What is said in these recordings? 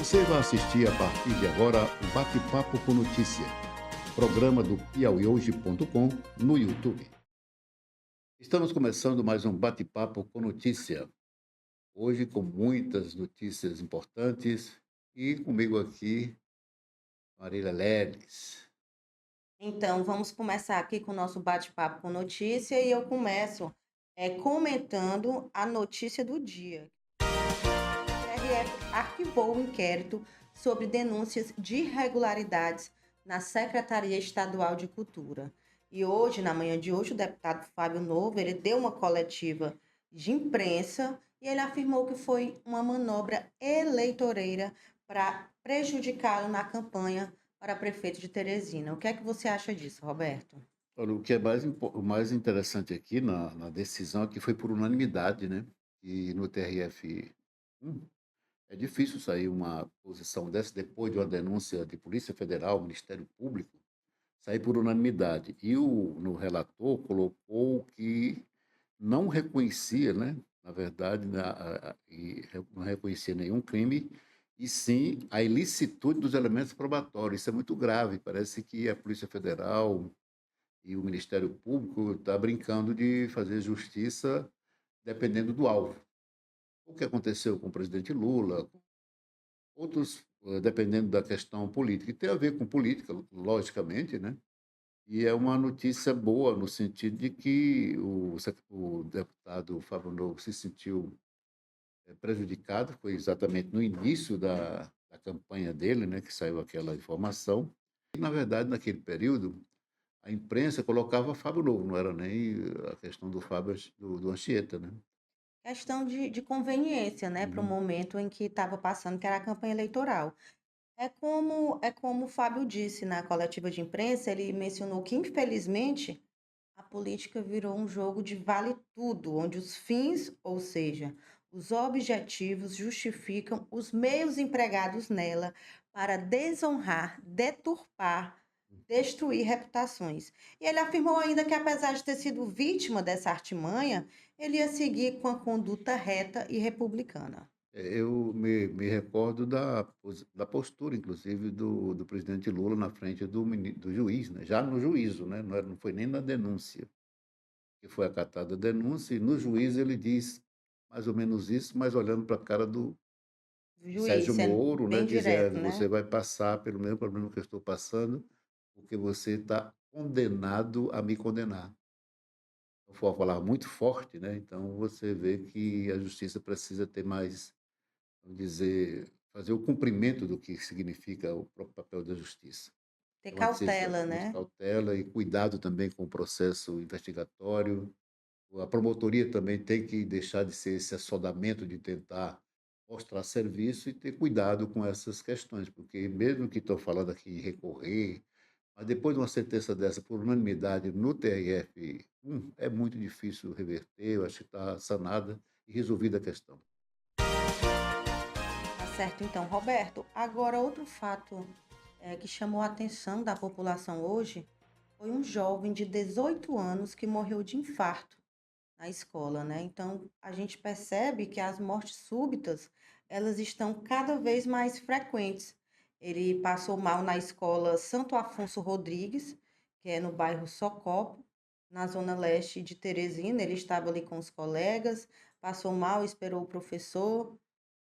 Você vai assistir a partir de agora o Bate-Papo com Notícia, programa do piauihoje.com no YouTube. Estamos começando mais um Bate-Papo com Notícia, hoje com muitas notícias importantes e comigo aqui, Marília Leles. Então, vamos começar aqui com o nosso bate-papo com notícia e eu começo comentando a notícia do dia. O TRF arquivou o inquérito sobre denúncias de irregularidades na Secretaria Estadual de Cultura. E hoje, na manhã de hoje, o deputado Fábio Novo, ele deu uma coletiva de imprensa e ele afirmou que foi uma manobra eleitoreira para prejudicá-lo na campanha para prefeito de Teresina. O que é que você acha disso, Roberto? Olha, o que é o mais interessante aqui na decisão é que foi por unanimidade, né? E no TRF é difícil sair uma posição dessa depois de uma denúncia de Polícia Federal, Ministério Público, sair por unanimidade. E no relator colocou que não reconhecia, né, na verdade, não reconhecia nenhum crime, e sim a ilicitude dos elementos probatórios. Isso é muito grave. Parece que a Polícia Federal e o Ministério Público está brincando de fazer justiça dependendo do alvo. O que aconteceu com o presidente Lula, outros, dependendo da questão política. E tem a ver com política, logicamente, né? E é uma notícia boa no sentido de que o deputado Fábio Novo se sentiu prejudicado, foi exatamente no início da campanha dele, né, que saiu aquela informação. E, na verdade, naquele período, a imprensa colocava Fábio Novo, não era nem a questão do Fábio do Anchieta, né? Questão de conveniência, né, para o Uhum. momento em que estava passando, que era a campanha eleitoral. É como o Fábio disse na coletiva de imprensa, ele mencionou que, infelizmente, a política virou um jogo de vale tudo, onde os fins, ou seja, os objetivos, justificam os meios empregados nela para desonrar, deturpar, destruir reputações. E ele afirmou ainda que, apesar de ter sido vítima dessa artimanha, ele ia seguir com a conduta reta e republicana. Eu me recordo da postura, inclusive, do presidente Lula na frente do juiz, né? Já no juízo, né? Não foi nem na denúncia, que foi acatada a denúncia, e no juízo ele diz mais ou menos isso, mas olhando para a cara do Juiz, Sérgio sendo Moro, né? bem Dizendo: direto, você né? vai passar pelo mesmo problema que eu estou passando, porque você está condenado a me condenar. Foi uma palavra muito forte, né? Então você vê que a justiça precisa ter mais, vamos dizer, fazer o cumprimento do que significa o próprio papel da justiça. Ter É uma decisão cautela, muito né? cautela e cuidado também com o processo investigatório. A promotoria também tem que deixar de ser esse assodamento de tentar mostrar serviço e ter cuidado com essas questões, porque mesmo que estou falando aqui em recorrer, mas depois de uma sentença dessa por unanimidade no TRF, é muito difícil reverter. Eu acho que está sanada e resolvida a questão. Tá certo, então, Roberto. Agora, outro fato que chamou a atenção da população hoje foi um jovem de 18 anos que morreu de infarto na escola, né? Então, a gente percebe que as mortes súbitas, elas estão cada vez mais frequentes. Ele passou mal na escola Santo Afonso Rodrigues, que é no bairro Socopo, na zona leste de Teresina. Ele estava ali com os colegas, passou mal, esperou o professor.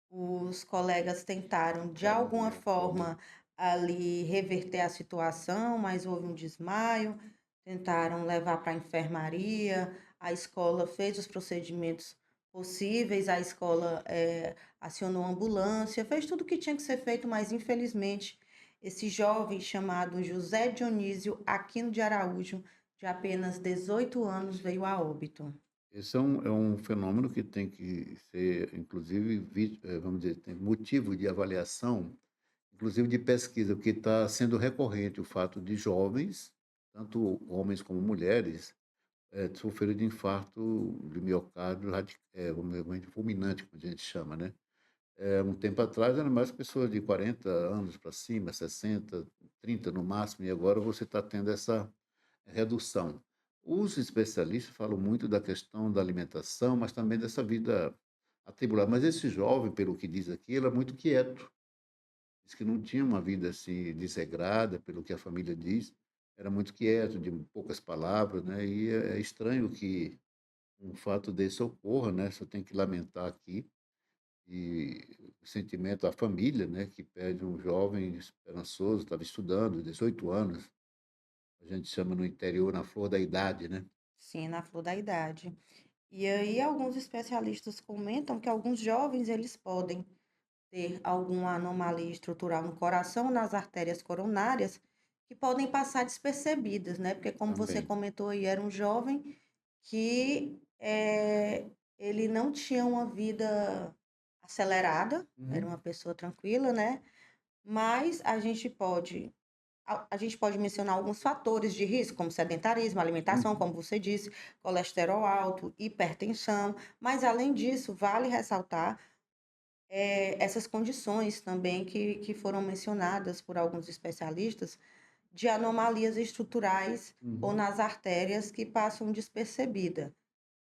Os colegas tentaram, de alguma forma, ali reverter a situação, mas houve um desmaio, tentaram levar para a enfermaria, a escola fez os procedimentos possíveis, a escola acionou a ambulância, fez tudo o que tinha que ser feito, mas infelizmente esse jovem chamado José Dionísio Aquino de Araújo, de apenas 18 anos, veio a óbito. Esse é um fenômeno que tem que ser, inclusive, vamos dizer, tem motivo de avaliação, inclusive de pesquisa, porque está sendo recorrente o fato de jovens, tanto homens como mulheres, sofreram de infarto de miocárdio, vamos dizer, fulminante, como a gente chama, né? Um tempo atrás eram mais pessoas de 40 anos para cima, 60, 30 no máximo, e agora você está tendo essa redução. Os especialistas falam muito da questão da alimentação, mas também dessa vida atribulada. Mas esse jovem, pelo que diz aqui, ele é muito quieto. Diz que não tinha uma vida assim desregrada, pelo que a família diz, era muito quieto, de poucas palavras, né? E é estranho que um fato desse ocorra, né? Só tenho que lamentar aqui e o sentimento, a família, né? Que perde um jovem esperançoso, estava estudando, 18 anos, a gente chama no interior na flor da idade, né? Sim, na flor da idade. E aí alguns especialistas comentam que alguns jovens eles podem ter alguma anomalia estrutural no coração, nas artérias coronárias, que podem passar despercebidas, né? Porque como você Também. comentou aí, era um jovem que ele não tinha uma vida acelerada, era Uhum. uma pessoa tranquila, né? Mas a gente pode mencionar alguns fatores de risco, como sedentarismo, alimentação, Uhum. como você disse, colesterol alto, hipertensão, mas além disso, vale ressaltar essas condições também que foram mencionadas por alguns especialistas de anomalias estruturais ou Uhum. nas artérias que passam despercebida,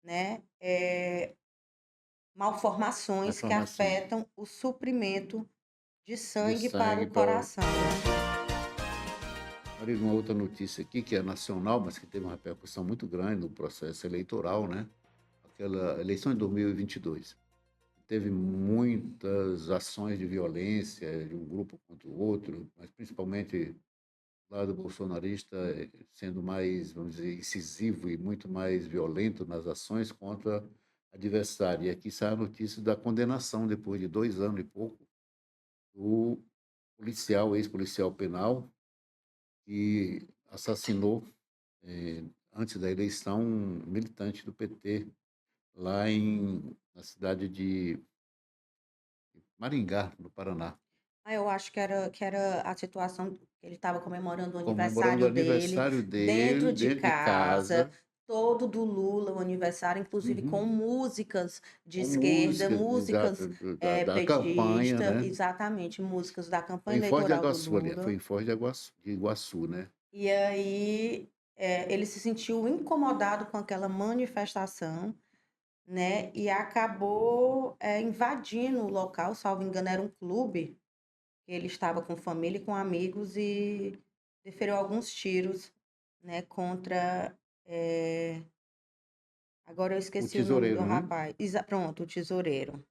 né? Malformações que Informações afetam o suprimento de de sangue para sangue o para o. coração, né? Olha, uma outra notícia aqui, que é nacional, mas que teve uma repercussão muito grande no processo eleitoral, né? Aquela eleição de 2022. Teve muitas ações de violência de um grupo contra o outro, mas principalmente o lado bolsonarista sendo mais, vamos dizer, incisivo e muito mais violento nas ações contra adversário. E aqui sai a notícia da condenação, depois de 2 anos e pouco, do policial, ex-policial penal, que assassinou, antes da eleição, um militante do PT lá na cidade de Maringá, no Paraná. Ah, eu acho que era a situação que ele estava comemorando o Comemorando o aniversário dele, aniversário dentro dele, de dentro de casa, casa, todo do Lula, o aniversário, inclusive com uhum, músicas de com esquerda, música, músicas exato, da campanha, petista, né? exatamente, músicas da campanha Foi em Foz de eleitoral do Iguaçu, ali, foi Lula. em Foz de Iguaçu, né? E aí ele se sentiu incomodado com aquela manifestação, né? E acabou invadindo o local, salvo engano, era um clube. Ele estava com família e com amigos e deferiu alguns tiros, né, contra. eh, Agora eu O esqueci o nome do tesoureiro, né? rapaz. Pronto, o tesoureiro.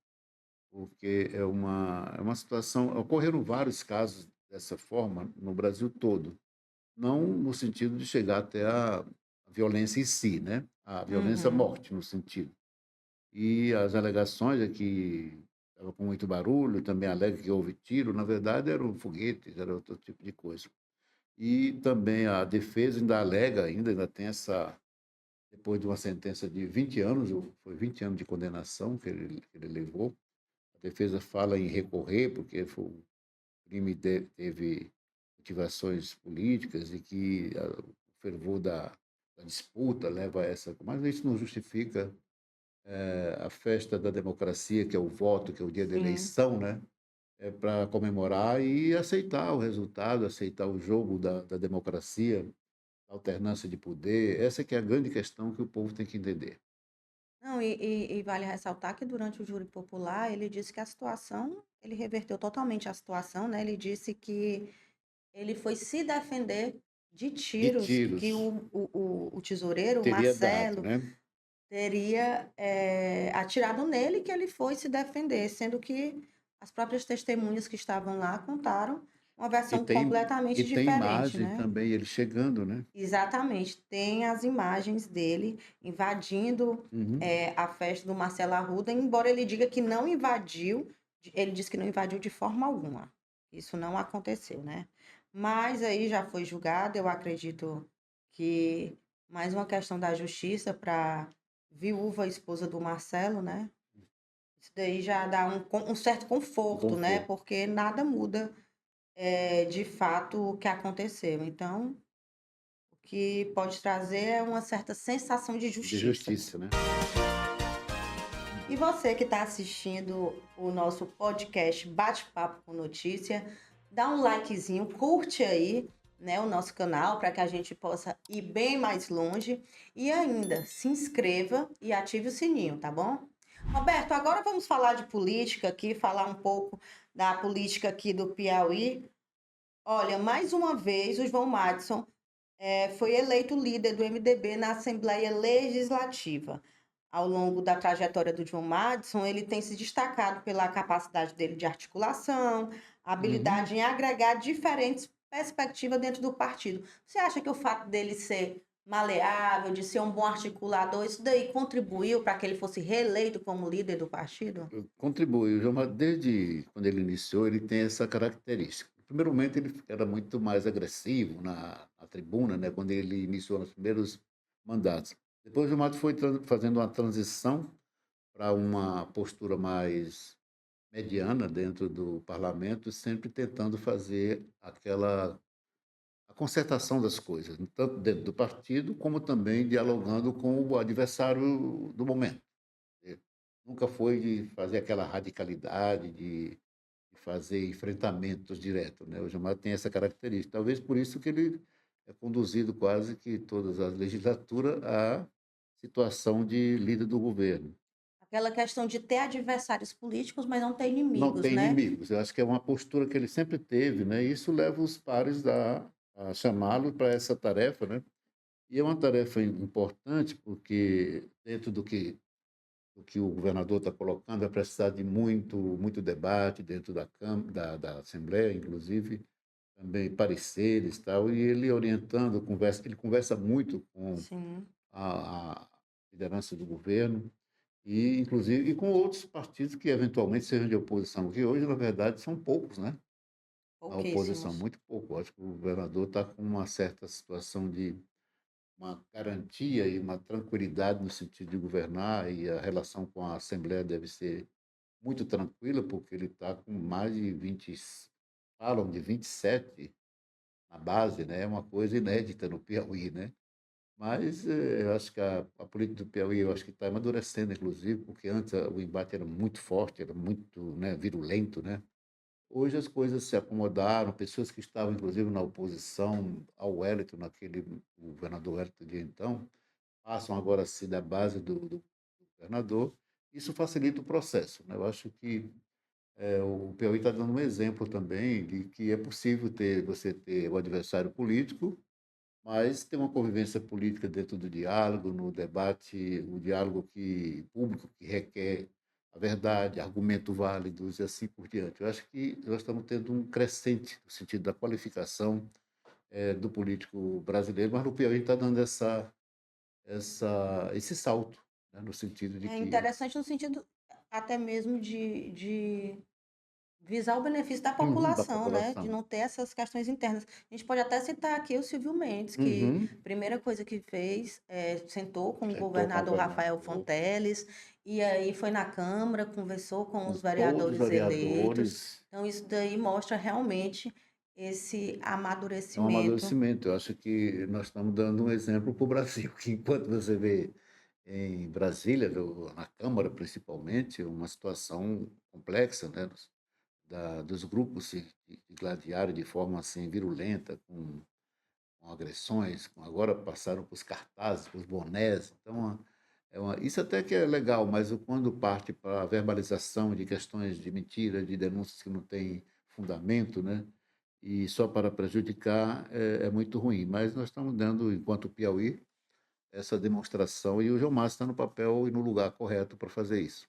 Porque é uma situação. Ocorreram vários casos dessa forma no Brasil todo, não no sentido de chegar até a violência em si, né? A violência Uhum. morte, no sentido. E as alegações é que estava com muito barulho, também alega que houve tiro, na verdade eram foguetes, era outro tipo de coisa. E também a defesa ainda alega, ainda tem essa, depois de uma sentença de 20 anos, foi 20 anos de condenação que ele levou, a defesa fala em recorrer, porque o crime teve motivações políticas e que o fervor da disputa leva a essa. Mas isso não justifica a festa da democracia, que é o voto, que é o dia da Sim. eleição, né? É para comemorar e aceitar o resultado, aceitar o jogo da democracia, a alternância de poder. Essa que é a grande questão que o povo tem que entender. Não, e vale ressaltar que durante o júri popular ele disse que a situação, ele reverteu totalmente a situação, né? Ele disse que ele foi se defender de De tiros que tiros o tesoureiro, o teria dado, Marcelo, né? teria atirado nele, que ele foi se defender, sendo que as próprias testemunhas que estavam lá contaram uma E versão tem, e completamente tem diferente, imagem né? também, ele chegando, né? Exatamente, tem as imagens dele invadindo Uhum. a festa do Marcelo Arruda, embora ele diga que não invadiu, ele disse que não invadiu de forma alguma. Isso não aconteceu, né? Mas aí já foi julgado, eu acredito que mais uma questão da justiça para viúva, esposa do Marcelo, né? Isso daí já dá um certo Um conforto, né? conforto Porque nada muda de fato o que aconteceu. Então, o que pode trazer é uma certa sensação de de justiça. justiça, né? E você que está assistindo o nosso podcast Bate-Papo com Notícia, dá um likezinho, curte aí, né, o nosso canal para que a gente possa ir bem mais longe e ainda se inscreva e ative o sininho, tá bom? Roberto, agora vamos falar de política aqui, falar um pouco da política aqui do Piauí. Olha, mais uma vez, o João Madison foi eleito líder do MDB na Assembleia Legislativa. Ao longo da trajetória do João Madison, ele tem se destacado pela capacidade dele de articulação, Uhum. habilidade em agregar diferentes perspectivas dentro do partido. Você acha que o fato dele ser maleável, de ser um bom articulador, isso daí contribuiu para que ele fosse reeleito como líder do partido? Contribui. O João desde quando ele iniciou, ele tem essa característica. No primeiro momento, ele era muito mais agressivo na tribuna, né, quando ele iniciou nos primeiros mandatos. Depois, o João Mato foi fazendo uma transição para uma postura mais mediana dentro do parlamento, sempre tentando fazer a concertação das coisas, tanto dentro do partido, como também dialogando com o adversário do momento. Eh, Nunca foi de fazer aquela radicalidade, de fazer enfrentamentos diretos, né. O Gilmar tem essa característica, talvez por isso que ele é conduzido quase que todas as legislaturas à situação de líder do governo. Aquela questão de ter adversários políticos, mas não ter Não inimigos, tem né? inimigos, eu acho que é uma postura que ele sempre teve, né, e isso leva os pares a chamá-lo para essa tarefa, né. E é uma tarefa importante, porque dentro do que o governador está colocando, vai precisar de muito debate dentro da Câmara, da Assembleia, inclusive, também pareceres e tal, e ele orientando, ele conversa muito com Sim, a liderança do governo, e inclusive e com outros partidos que eventualmente sejam de oposição, que hoje, na verdade, são poucos, né, na oposição, pouquíssimos. muito pouco. Acho que o governador está com uma certa situação de uma garantia e uma tranquilidade no sentido de governar, e a relação com a Assembleia deve ser muito tranquila, porque ele está com mais de 20, falam de 27 na base, né, é uma coisa inédita no Piauí, né. Mas, eu acho que a política do Piauí, eu acho que está amadurecendo, inclusive, porque antes o embate era muito forte, era muito, né, virulento, né. Hoje as coisas se acomodaram, pessoas que estavam inclusive na oposição ao Wellington, o governador Wellington de então, passam agora a ser da base do governador. Isso facilita o processo, né. Eu acho que, o Piauí está dando um exemplo também de que é possível você ter o adversário político, mas ter uma convivência política dentro do diálogo, no debate, o diálogo público que requer a verdade, argumentos válidos e assim por diante. Eu acho que nós estamos tendo um crescente no sentido da qualificação, do político brasileiro, mas no Piauí está dando esse salto, né, no sentido de É que interessante no sentido até mesmo de visar o benefício da uhum, da população, né? De população. não ter essas questões internas. A gente pode até citar aqui o Silvio Mendes, que Uhum. a primeira coisa que fez sentou com o Sentou com o governador Rafael governador, Fonteles, e aí foi na Câmara, conversou com com os todos os vereadores eleitos. vereadores. Então, isso daí mostra realmente esse É um amadurecimento. amadurecimento. Eu acho que nós estamos dando um exemplo para o Brasil, que enquanto você vê em Brasília, na Câmara principalmente, uma situação complexa, né, dos grupos se gladiarem de forma assim virulenta, com agressões, agora passaram para os cartazes, para os bonés. Então, isso até que é legal, mas quando parte para a verbalização de questões de mentira, de denúncias que não têm fundamento, né, e só para prejudicar, é muito ruim. Mas nós estamos dando, enquanto Piauí, essa demonstração, e o João Márcio está no papel e no lugar correto para fazer isso.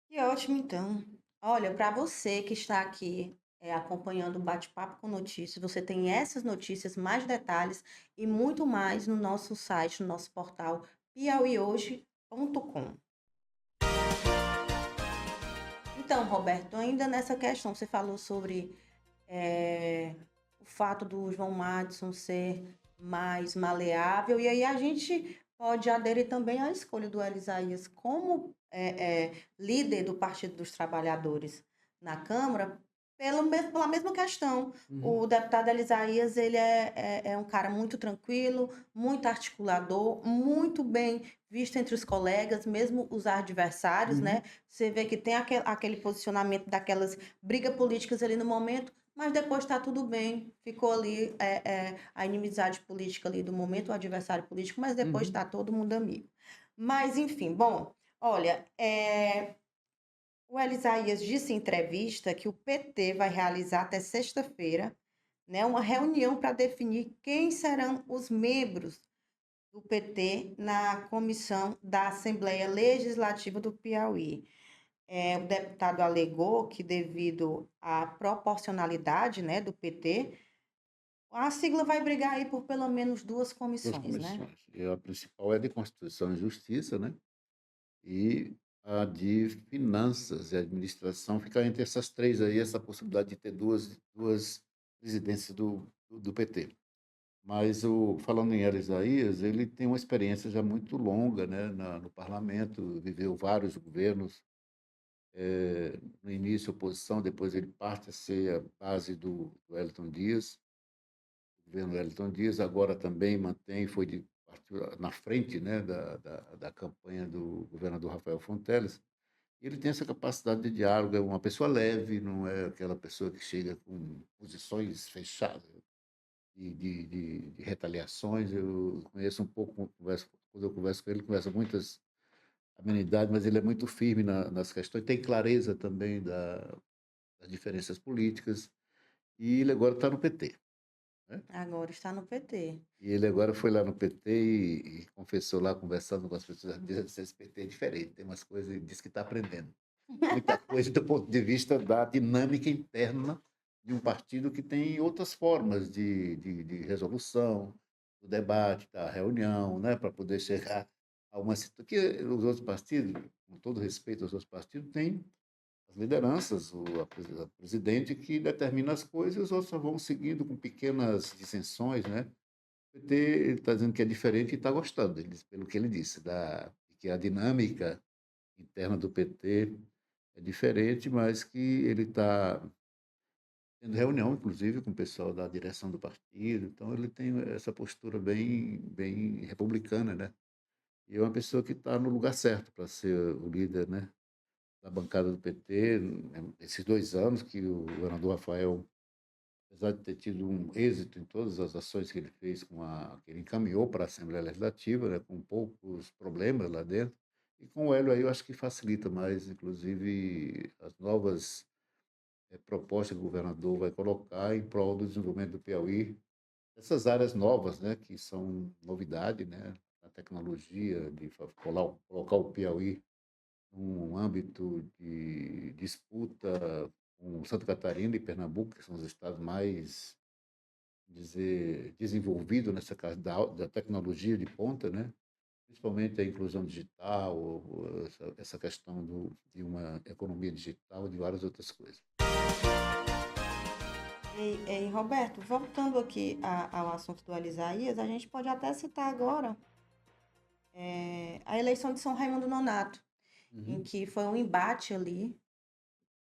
Que ótimo, então. Olha, para você que está aqui acompanhando o Bate-Papo com Notícias, você tem essas notícias, mais detalhes e muito mais no nosso site, no nosso portal piauihoje.com. Então, Roberto, ainda nessa questão, você falou sobre o fato do João Madison ser mais maleável, e aí a gente pode aderir também à escolha do Elisaías como líder do Partido dos Trabalhadores na Câmara, pela mesma questão. Uhum, O deputado Elisaías, ele é um cara muito tranquilo, muito articulador, muito bem visto entre os colegas, mesmo os adversários, né? uhum, Você vê que tem aquele posicionamento daquelas brigas políticas ali no momento, mas depois está tudo bem. Ficou ali a inimizade política ali do momento, o adversário político, mas depois uhum. está todo mundo amigo. Mas, enfim, bom. Olha, o Elisaías disse em entrevista que o PT vai realizar até sexta-feira, né, uma reunião para definir quem serão os membros do PT na comissão da Assembleia Legislativa do Piauí. O deputado alegou que, devido à proporcionalidade, né, do PT, a sigla vai brigar aí por pelo menos duas Duas comissões, né? comissões. E a principal é de Constituição e Justiça, né? E a de Finanças e Administração. Fica entre essas três aí, essa possibilidade de ter duas presidências do PT. Mas, falando em Elisaías, ele tem uma experiência já muito longa, né, no parlamento, viveu vários governos, no início oposição, depois ele parte a ser a base do Wellington Dias, o governo Wellington Dias, agora também mantém, partiu na frente, né, da campanha do governador Rafael Fonteles. Ele tem essa capacidade de diálogo, é uma pessoa leve, não é aquela pessoa que chega com posições fechadas, de retaliações. Eu conheço um pouco, quando eu converso com ele, converso muitas amenidades, mas ele é muito firme nas questões, tem clareza também das diferenças políticas, e ele agora está no PT, né? Agora está no PT. E ele agora foi lá no PT e confessou lá, conversando com as pessoas, diz que esse PT é diferente, tem umas coisas, e diz que está aprendendo. Muita coisa do ponto de vista da dinâmica interna de um partido que tem outras formas de resolução, do debate, da reunião, né, para poder chegar a uma situação que os outros partidos, com todo respeito aos outros partidos, têm as lideranças, a presidente que determina as coisas, e os outros só vão seguindo com pequenas dissensões, né? O PT está dizendo que é diferente e está gostando, pelo que ele disse, que a dinâmica interna do PT é diferente, mas que ele está tendo reunião, inclusive, com o pessoal da direção do partido. Então, ele tem essa postura bem republicana, né? E é uma pessoa que está no lugar certo para ser o líder, né, da bancada do PT. Esses 2 anos que o governador Rafael, apesar de ter tido um êxito em todas as ações que ele fez, que ele encaminhou para a Assembleia Legislativa, né, com poucos problemas lá dentro, e com o Hélio aí eu acho que facilita mais, inclusive, as novas proposta que o governador vai colocar em prol do desenvolvimento do Piauí, essas áreas novas, né, que são novidade, né, a tecnologia de colocar o Piauí num âmbito de disputa com Santa Catarina e Pernambuco, que são os estados mais, dizer, desenvolvidos nessa casa da tecnologia de ponta, né, principalmente a inclusão digital, essa questão de uma economia digital e de várias outras coisas. Roberto, voltando aqui ao assunto do Elisaías, a gente pode até citar agora a eleição de São Raimundo Nonato, em Uhum. que foi um embate ali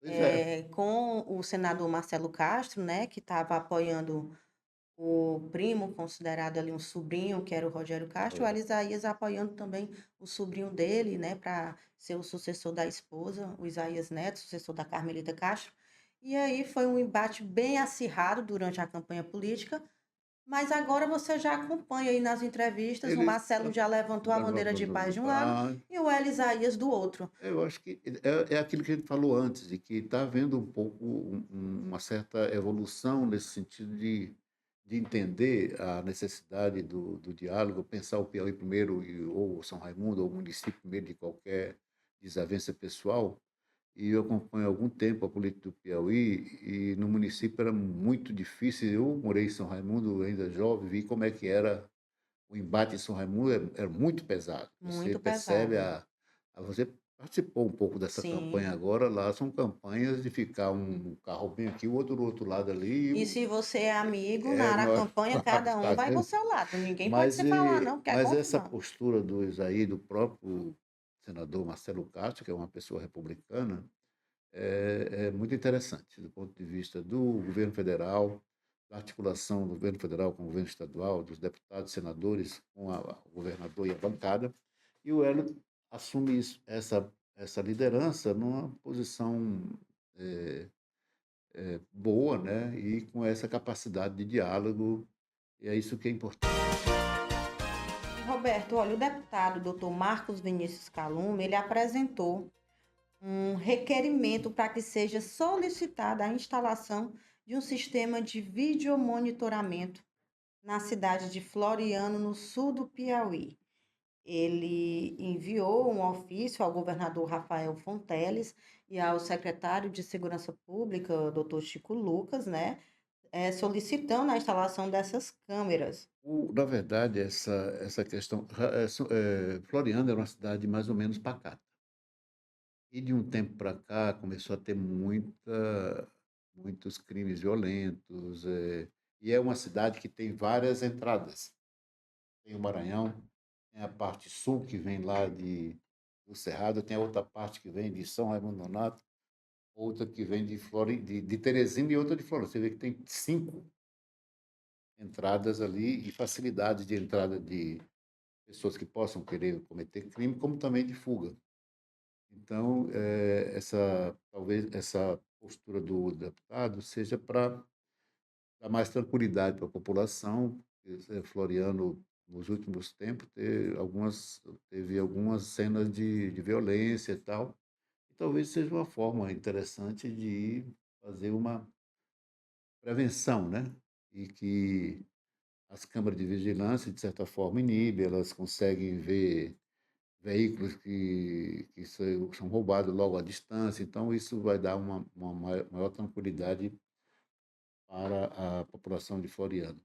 Pois é. com o senador Marcelo Castro, né, que estava apoiando o primo, considerado ali um sobrinho, que era o Rogério Castro, o É. Elisaías apoiando também o sobrinho dele, né, para ser o sucessor da esposa, o Isaías Neto, sucessor da Carmelita Castro. E aí foi um embate bem acirrado durante a campanha política, mas agora você já acompanha aí nas entrevistas, o Eles Marcelo já levantou a bandeira de paz de um lado e o Elisaías do outro. eu acho que é aquilo que a gente falou antes, de que está havendo um pouco uma certa evolução nesse sentido de entender a necessidade do diálogo, pensar o Piauí primeiro, ou São Raimundo, ou o município primeiro de qualquer desavença pessoal. E eu acompanho há algum tempo a política do Piauí, e no município era muito difícil. Eu morei em São Raimundo ainda jovem, vi como é que era o embate em São Raimundo, era muito pesado. Você Muito percebe pesado. você participou um pouco dessa campanha Sim. agora, lá são campanhas de ficar um carro bem aqui, o outro do outro lado ali, E se você é amigo, na é, área não, campanha, cada um tá vai para o vendo? seu lado. Ninguém pode se falar, não, porque é Mas essa confusão. postura do Isaí, do próprio senador Marcelo Castro, que é uma pessoa republicana, é muito interessante do ponto de vista do governo federal, da articulação do governo federal com o governo estadual, dos deputados, senadores, com o governador e a bancada. E o Hélio assume essa liderança numa posição eh, boa, né? E com essa capacidade de diálogo, e é isso que é importante. Roberto, olha, o deputado doutor Marcos Vinícius Caluma, ele apresentou um requerimento para que seja solicitada a instalação de um sistema de videomonitoramento na cidade de Floriano, no sul do Piauí. Ele enviou um ofício ao governador Rafael Fonteles e ao secretário de Segurança Pública, doutor Chico Lucas, né, solicitando a instalação dessas câmeras. Na verdade, essa questão. Floriano era uma cidade mais ou menos pacata. E de um tempo para cá começou a ter muitos crimes violentos. E é uma cidade que tem várias entradas. Tem o Maranhão, tem a parte sul que vem lá do Cerrado, tem a outra parte que vem de São Raimundo Nonato, outra que vem de Teresina e outra de Floriano. Você vê que tem 5 entradas ali e facilidade de entrada de pessoas que possam querer cometer crime, como também de fuga. Então, talvez essa postura do deputado seja para dar mais tranquilidade para a população. Floriano, nos últimos tempos, teve algumas cenas de violência e tal. E talvez seja uma forma interessante de fazer uma prevenção, né? E que as câmaras de vigilância, de certa forma, inibem, elas conseguem ver veículos que são roubados logo à distância, então isso vai dar uma maior tranquilidade para a população de Floriano.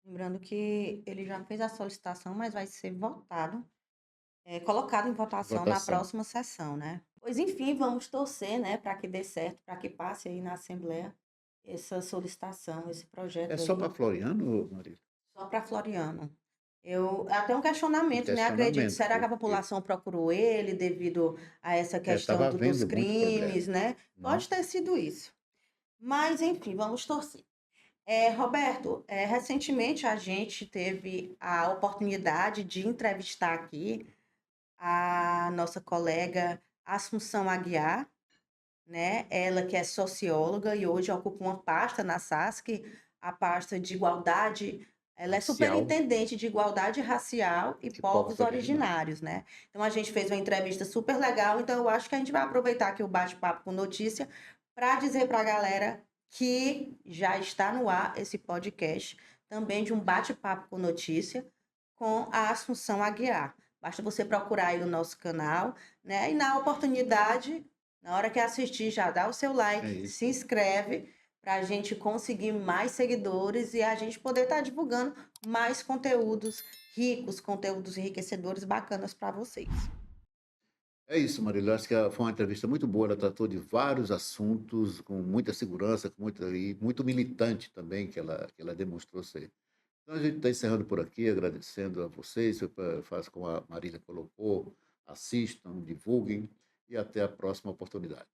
Lembrando que ele já fez a solicitação, mas vai ser votado, colocado em votação na Votação. próxima sessão, né? Pois enfim, vamos torcer, né, para que dê certo, para que passe aí na Assembleia essa solicitação, esse É projeto só aí, para Floriano, Maria? só para Floriano. Eu até um Um questionamento, né? Acredito, questionamento, será que a porque população procurou ele devido a essa questão estava dos havendo muito problema. crimes, né? Uhum. Pode ter sido isso. Mas, enfim, vamos torcer. Roberto, recentemente a gente teve a oportunidade de entrevistar aqui a nossa colega Assunção Aguiar, né? Ela que é socióloga e hoje ocupa uma pasta na SASC, a pasta de igualdade. Ela é Racial superintendente de igualdade racial e de povos povos originários. originários, né? Então a gente fez uma entrevista super legal, então eu acho que a gente vai aproveitar aqui o bate-papo com notícia para dizer para a galera que já está no ar esse podcast também de um bate-papo com notícia com a Assunção Aguiar. Basta você procurar aí no nosso canal, né? E na oportunidade, na hora que assistir, já dá o seu É like, se isso. inscreve para a gente conseguir mais seguidores e a gente poder estar divulgando mais conteúdos ricos, conteúdos enriquecedores bacanas para vocês. É isso, Marília. Acho que foi uma entrevista muito boa. Ela tratou de vários assuntos com muita segurança, e muito militante também, que ela demonstrou ser. Então a gente está encerrando por aqui, agradecendo a vocês, faz como a Marília colocou, assistam, divulguem e até a próxima oportunidade.